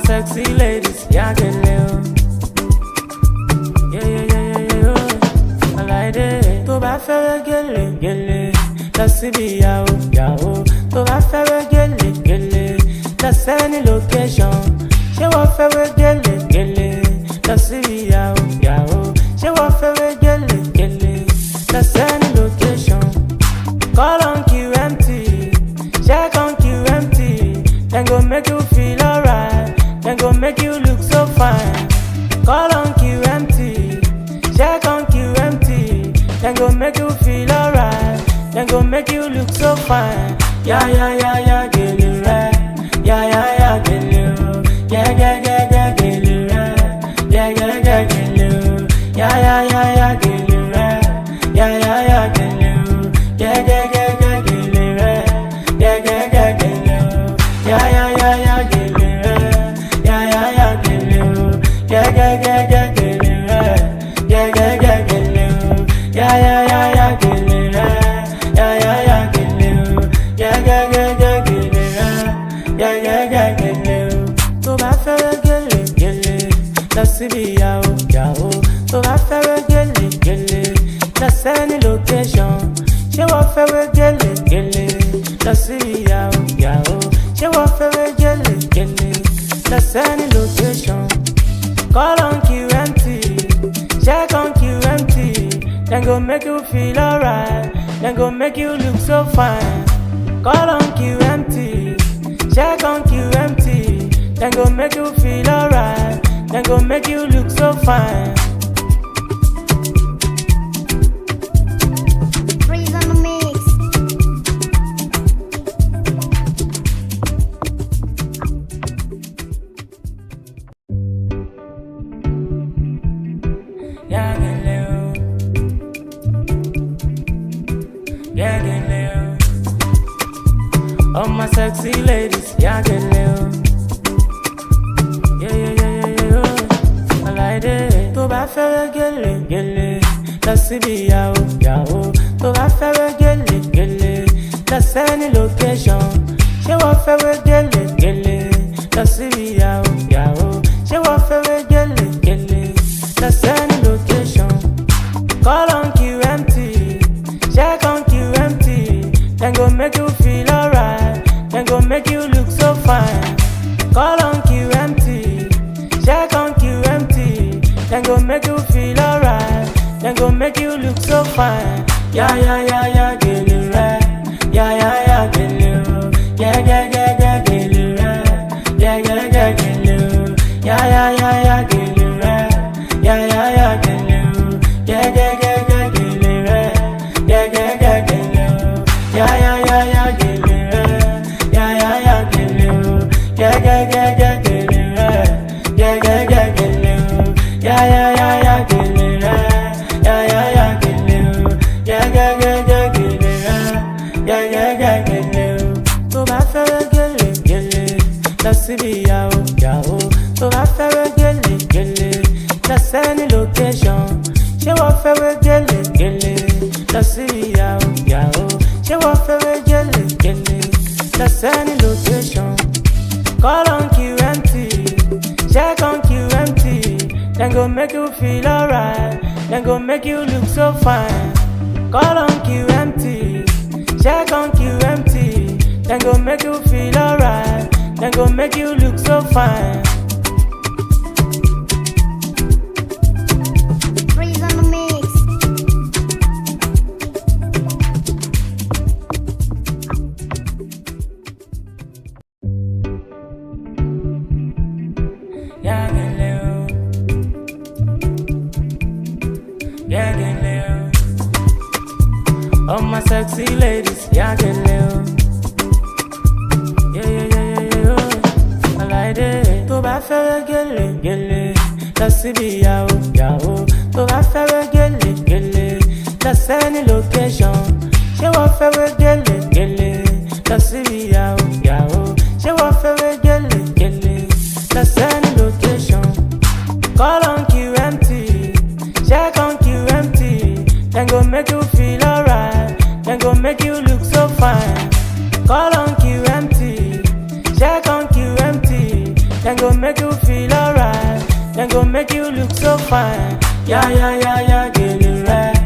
sexy ladies, yeah, get little. I like it. To bá fẹ́rẹ́ gẹ́lẹ́, lọ síbi yàwó. To bá fẹ́rẹ́ gẹ́lẹ́, lọ sẹ́ni location. Ṣé wọ́n fẹ́rẹ́ gẹ́lẹ́, lọ síbi yàwó. Ṣé wọ́n fẹ́rẹ́ gẹ́lẹ́, lọ sẹ́ni location. Call on QMT, check on QMT. Then go make you feel alright, then go make you look so fine. Call on QMT, check on QMT. Then go make you feel alright, then go make you look so fine. Yeah, get it right. Yeah, get it right. Yeah, get it right. Yeah, get it right. Yeah, get it right. Yeah, get it right. Yeah, get it right. Yeah, get it right. Yeah, get it right. Yeah, get it right. Yeah, get it right. Yeah, get it right. Yeah, get it right. To bá fẹ́rẹ́ gẹ́lẹ́, lọ síbi yàwó. To bá fẹ́rẹ́ gẹ́lẹ́, lọ sẹ́ni location. Ṣé wọ́n fẹ́rẹ́ gẹ́lẹ́, lọ síbi yàwó. Ṣé wọ́n fẹ́rẹ́ gẹ́lẹ́, lọ sẹ́ni location. Call on QMT, check on QMT. Then go make you feel alright, then go make you look so fine. Call on QMT, check on QMT. Then go make you feel alright, then go make you look so fine. Freeze on the mix. Yeah, get little. Yeah, get little. All my sexy ladies, yeah, get little. I like it. To bá fẹ́rẹ́ gẹ́lẹ́, lọ síbi yàwó. To bá fẹ́rẹ́ gẹ́lẹ́, lọ sẹ́ni location. Ṣé wọ́n fẹ́rẹ́ gẹ́lẹ́, lọ síbi yàwó. Ṣé wọ́n fẹ́rẹ́ gẹ́lẹ́, lọ sẹ́ni location. Call on QMT, check on QMT. Then go make you feel alright, then go make you look so fine. Call on QMT, check on QMT. Then go make you feel alright, then go make you look so fine. Yeah, get it right. Yeah, get it right. Yeah, get it right. Yeah, get it right. Yeah, get it right. Yeah, get it right. Yeah, get it right. Yeah, get it right. Yeah, get it right. Yeah, get it right. Yeah, get it right. Yeah, get it right. Yeah, get it right. To bá fẹ́rẹ́ gẹ́lẹ́, lọ síbi yàwó. To bá fẹ́rẹ́ gẹ́lẹ́, lọ sẹ́ni location. Ṣé wọ́n fẹ́rẹ́ gẹ́lẹ́, lọ síbi yàwó. Ṣé wọ́n fẹ́rẹ́ gẹ́lẹ́, lọ sẹ́ni location. Call on QMT, check on QMT. Then go make you feel alright, then go make you look so fine. Call on QMT, check on QMT. Then go make you feel alright, then go make you look so fine. Freeze on the mix. Yeah, get little. Yeah, get little. All my sexy ladies, yeah, get little. I like it. To bá fẹ́rẹ́ gẹ́lẹ́, lọ síbi yàwó. To bá fẹ́rẹ́ gẹ́lẹ́, lọ sẹ́ni location. Ṣé wọ́n fẹ́rẹ́ gẹ́lẹ́, lọ síbi yàwó. Ṣé wọ́n fẹ́rẹ́ gẹ́lẹ́, lọ sẹ́ni location. Call on QMT, check on QMT. Then go make you feel alright, then go make you look so fine. Call on QMT, check on QMT. Then go make you fine. Yeah, yeah, yeah, yeah, get it right.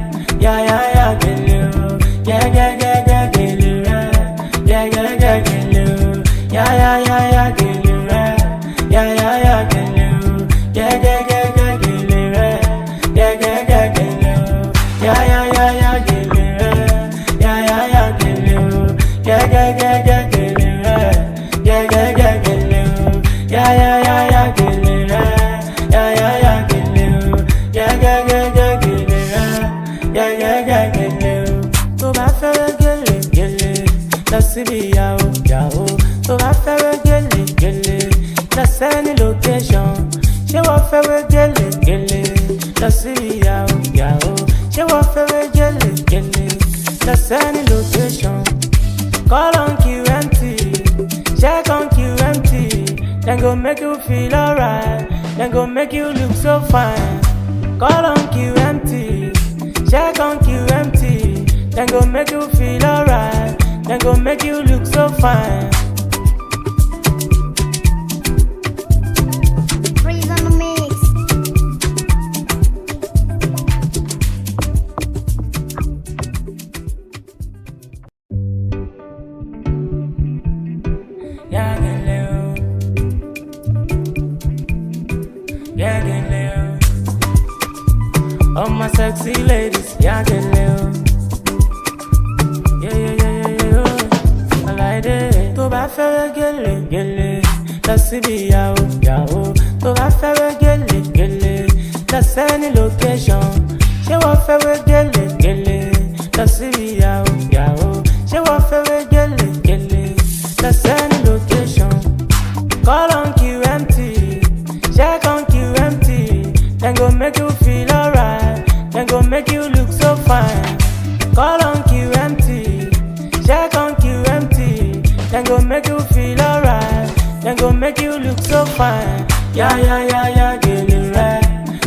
Yeah, yeah, yeah, get it right. Yeah, yeah, yeah, yeah, get it right. Yeah, yeah, yeah, get it right. Yeah, yeah, yeah, yeah, get it right. Yeah, yeah, yeah, get it right. Yeah, yeah, yeah, yeah, get it right. Yeah, yeah, yeah, get it right. Yeah, yeah, yeah, yeah, get it right. Yeah, yeah, yeah, get it right. Yeah, yeah, yeah, yeah, get it right. Yeah, yeah, yeah, get it right. Yeah, yeah, yeah, yeah, get it right. Yeah, yeah, yeah, get it right. Yeah, yeah, yeah, yeah, get it right. Yeah, yeah, yeah, get it right. Tó bá fẹ́rẹ́ gèlè gèlè lọ síbi ìyàwó ìyàwó. Tó bá fẹ́rẹ́ gèlè gèlè lọ sẹ́ni location. Ṣé wọ́n fẹ́rẹ́ gèlè gèlè lọ síbi ìyàwó ìyàwó. Ṣé wọ́n fẹ́rẹ́ gèlè gèlè lọ sẹ́ni location. Call on QMT, check on QMT. Then go make you feel alright. Then go make you look so fine. Call on QMT, check on QMT. Then go make you feel alright. Then go make you look so fine. Freeze on the mix. Yeah, get low. Yeah, get low. All my sexy ladies, yeah, get low. Yeah, yeah, yeah, yeah, yeah. I like it. Tó bá fẹ́rẹ́ gèlè gèlè lọ síbi ìyàwó ìyàwó. Tó bá fẹ́rẹ́ gèlè gèlè lọ sẹ́ni location. Ṣé wọ́n fẹ́rẹ́ gèlè gèlè lọ síbi ìyàwó ìyàwó. Ṣé wọ́n fẹ́rẹ́ gèlè gèlè lọ sẹ́ni location. Call on QMT, check on QMT. Then go make you feel alright. Then go make you look so fine. Call on QMT, check on QMT. Then go make you feel alright. Then go make you look so fine. Yeah, yeah, yeah, yeah, get it right.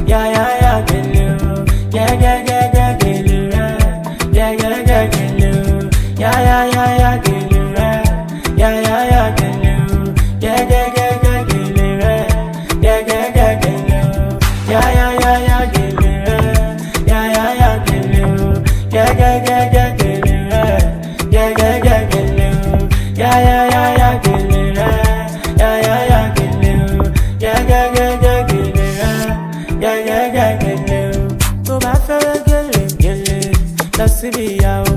Yeah, yeah, yeah, get it right. Yeah, yeah, yeah, yeah, get it right. Yeah, yeah, yeah, get it right. Yeah, yeah, yeah, yeah, get it right. Yeah, yeah, yeah, get it right. Yeah, yeah, yeah, yeah, get it right. Yeah, yeah, yeah, get it right. Yeah, yeah, yeah, yeah, get it right. Yeah, yeah, yeah, get it right. Yeah, yeah, yeah, yeah, get it right. Yeah, yeah, yeah, get it right. Yeah, yeah, yeah, yeah, get it right. Yeah, yeah, yeah, get it right. Yeah, yeah, yeah, yeah, get it right. Yeah, yeah, yeah, get it right. Tó bá fẹ́rẹ́ gèlè gèlè lọ síbi ìyàwó.